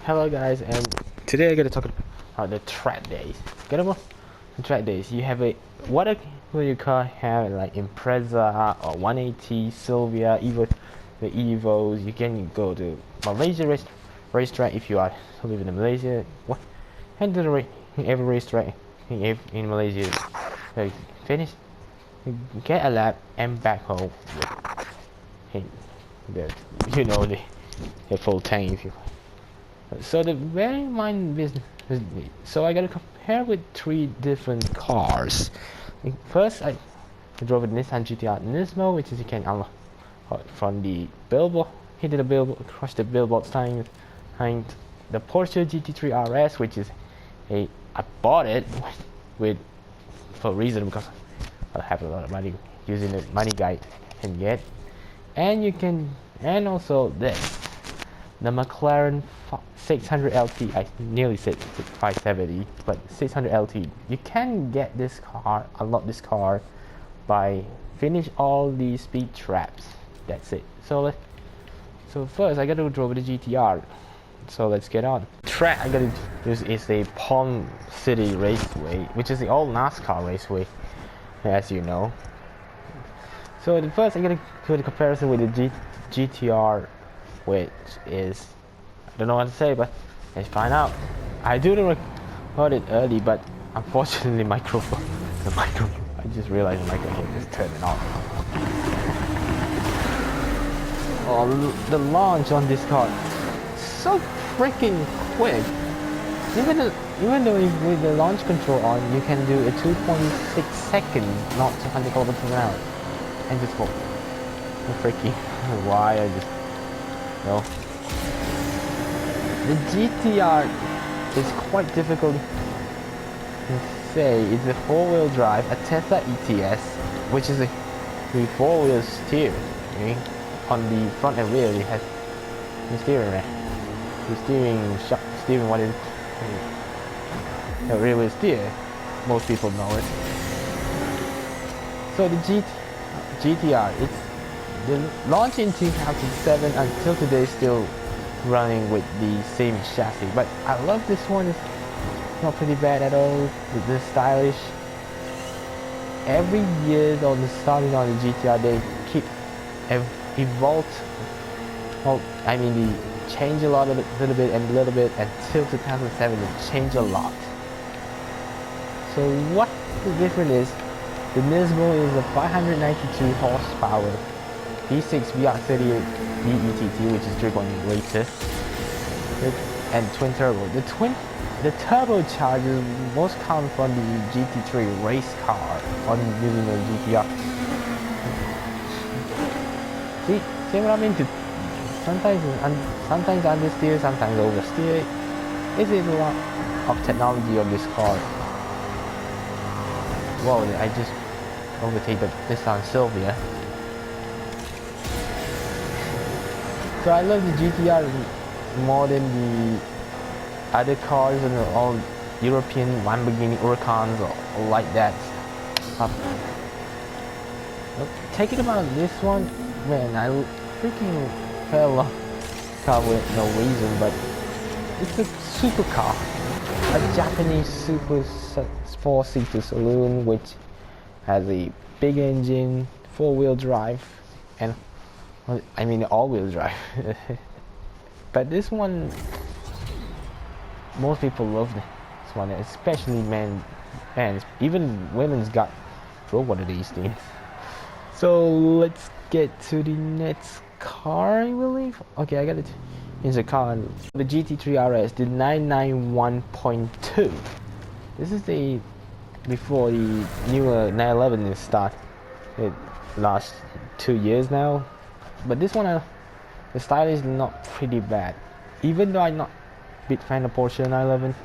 Hello guys, and today I'm gonna talk about the track days. Get about the track days. You have a what will you call have like Impreza or 180, Sylvia, Evo, the Evos. You can go to Malaysia racetrack if you are living in Malaysia. What? And to the every racetrack in Malaysia. So finish, get a lap and back home. You know the full tank if you. So the very mind business. So I gotta compare with three different cars. First, I drove a Nissan GT3 Nismo, which is you can unlock from the billboard, hit the billboard, crush the billboard sign, and the Porsche GT3 RS, which is I bought it with for a reason because I have a lot of money using the money guide and get, and you can also this. The McLaren 600 LT, I nearly said 570, but 600 LT. You can get this car, unlock this car, by finish all the speed traps. That's it. So first I gotta drove the GTR. So let's get on. Track I gotta use is the Palm City Raceway, which is the old NASCAR raceway, as you know. So the first I gotta do the comparison with the GTR, which is, I don't know what to say, but let's find out. I do record it early, but unfortunately the microphone, I just realized the microphone just turned it off. Oh, the launch on this car, so freaking quick. Even though with the launch control on, you can do a 2.6 seconds, not 200 kilometers per hour, and just go. Freaky. Why I just. No. The GTR is quite difficult to say. It's a four-wheel drive, a Tesla ETS, which is a four-wheel steer. Okay? On the front and rear, it has the steering rack. The steering what is the rear wheel steer. Most people know it. So the GTR, it's the launch in 2007 until today still running with the same chassis, but I love this one. It's not pretty bad at all. It's stylish. Every year on the starting on the GTR they keep evolved. Well, I mean they change a lot of it, little bit until 2007 they change a lot. So what the difference is, the Nismo is a 592 horsepower V6 VR38 DETT, which is 3.8 liter, and twin turbo. The turbochargers most come from the GT3 race car on using the GTR. See what I mean? Sometimes understeer, sometimes oversteer. This is a lot of technology on this car. Whoa! I just overtake the Nissan Sylvia. So I love the GTR more than the other cars and all European Lamborghini Huracans or like that. Taking about this one, man, I freaking fell off car with no reason, but it's a supercar, a Japanese super 4-seater saloon which has a big engine, 4-wheel drive, and I mean all-wheel drive. But this one, most people love this one, especially men. Even women's got drove one of these things. So let's get to the next car, I believe. Okay, I got it. Here's a car. The GT3 RS, the 991.2. This is the before the newer 911 is start. It lasts 2 years now. But this one, the style is not pretty bad. Even though I'm not a big fan of Porsche 911,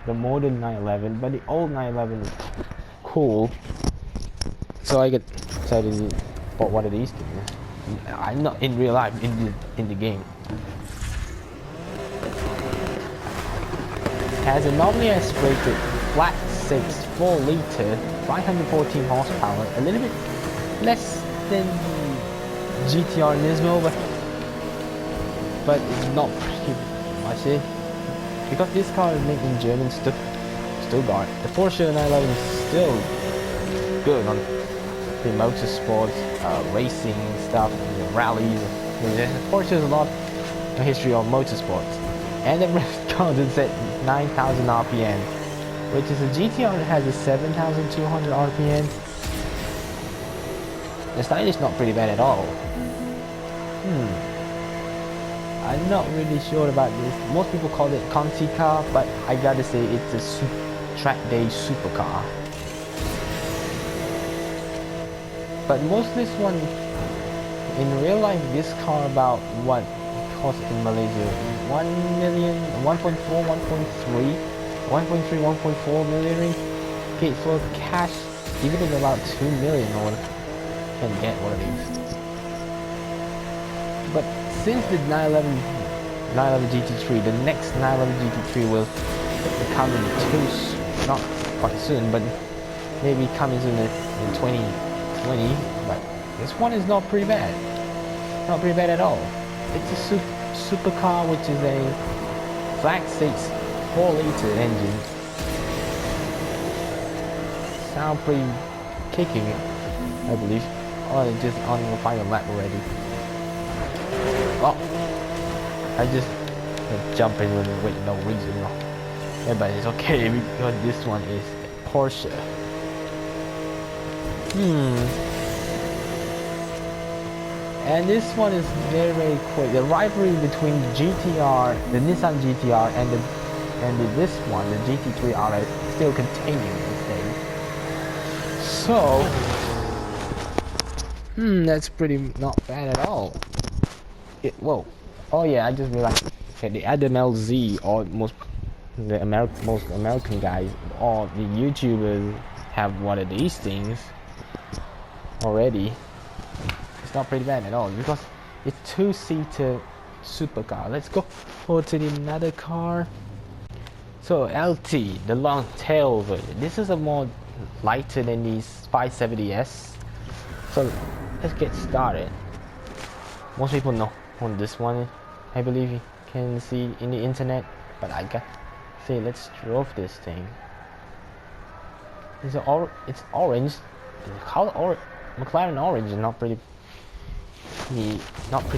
the modern 911, but the old 911 is cool. So I decided to bought one of these things. I'm not in real life, in the game. Has a normally aspirated flat 6 4-liter 514 horsepower, a little bit less than GTR Nismo, but it's not I see. Because this car is made in German Stuttgart. The Porsche 911 is still good on the motorsports, racing stuff, rallies. Porsche has a lot of history of motorsports. And the rest car is at 9,000 RPM, which is a GTR that has a 7,200 RPM. The style is not pretty bad at all. I'm not really sure about this. Most people call it Conti car, but I gotta say it's a track day supercar. But most this one, in real life, this car about what cost in Malaysia? 1 million, 1.4, 1.3, 1.3, 1.4 million paid for cash, even if about 2 million or can get one of these. But since the 911 GT3, the next 911 GT3 will come in not quite soon, but maybe coming soon in 2020. But this one is not pretty bad. Not pretty bad at all. It's a supercar, which is a flat 6 4-liter engine. Sound pretty kicking, I believe. Oh, it's just on the final lap already. Oh, I just jump in with no reason. Yeah, but it's okay because this one is Porsche. And this one is very, very quick. The rivalry between GTR, the Nissan GTR, and this one, the GT3 RS, still continuing these days. So, that's pretty not bad at all. Whoa. Oh yeah, I just realized. Okay, the Adam LZ, or most American guys, or the YouTubers have one of these things already. It's not pretty bad at all because it's 2-seater supercar. Let's go forward to another car. So LT, the long tail version. This is a more lighter than the 570S. So let's get started. Most people know on this one, I believe you can see in the internet, but I got say let's drove this thing. It's orange. The color McLaren orange is not pretty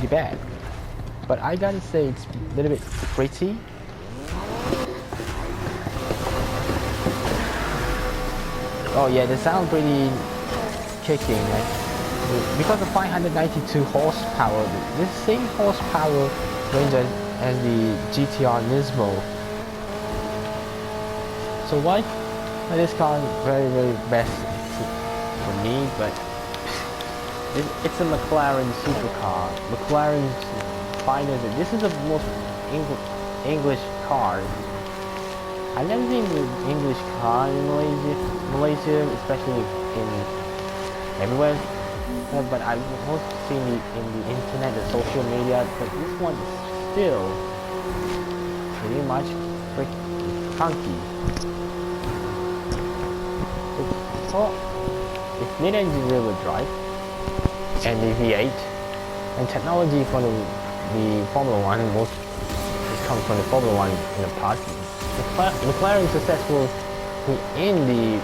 bad, but I gotta say it's a little bit pretty. Oh yeah, they sound pretty kicking, because of 592 horsepower. This same horsepower range as the GTR Nismo. So why this car is very, very best for me, but it's a McLaren supercar. McLaren's finest. This is the most English car. I've never seen an English car in Malaysia, especially in everywhere. But I've mostly seen it in the internet, the social media. But this one is still pretty much freaking funky. It's mid-engine rear-wheel drive and the V8, and technology for the Formula 1 most comes from the Formula 1 in the past. McLaren is successful in the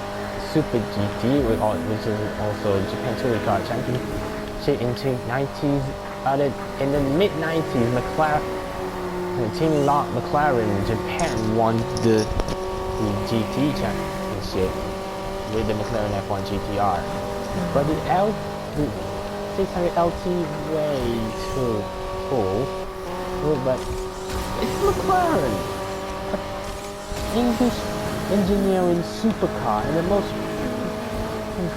Super GT, which is also Japan Touring Car Championship in the 90s. But in the mid-90s, Team McLaren Japan won the GT Championship with the McLaren F1 GTR. But the 600 LT way too cool. But it's McLaren, English engineering supercar, and the most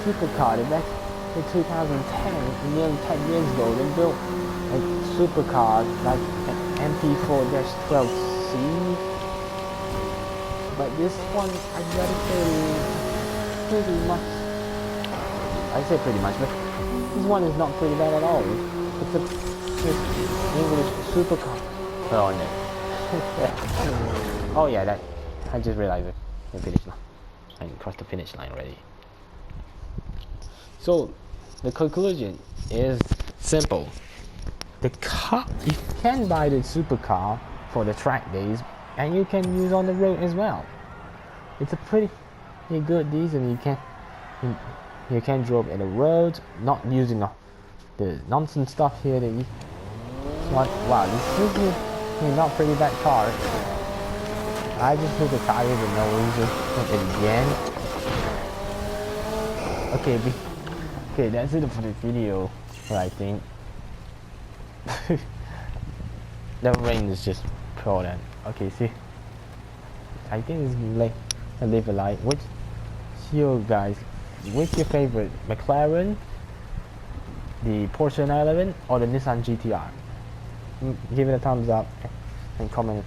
supercar. Back in 2010, nearly 10 years ago, they built a supercar like an MP4-12C. But this one, I gotta say, pretty much. I say pretty much, but this one is not pretty bad at all. It's a English supercar. Oh no. Oh yeah, that I just realized it. The finish line. I crossed the finish line already. So the conclusion is simple. The car, you can buy the supercar for the track days, and you can use on the road as well. It's a pretty good diesel. You can drive in the road, not using the nonsense stuff here that you want. Wow, this is not pretty bad car. I just hit the tire with no reason in the end. Okay, that's it for the video. I think the rain is just important. Okay, see, I think it's late. I leave a like. Which you guys, what's your favorite, McLaren, the Porsche 911, or the Nissan GT3? Give it a thumbs up and comment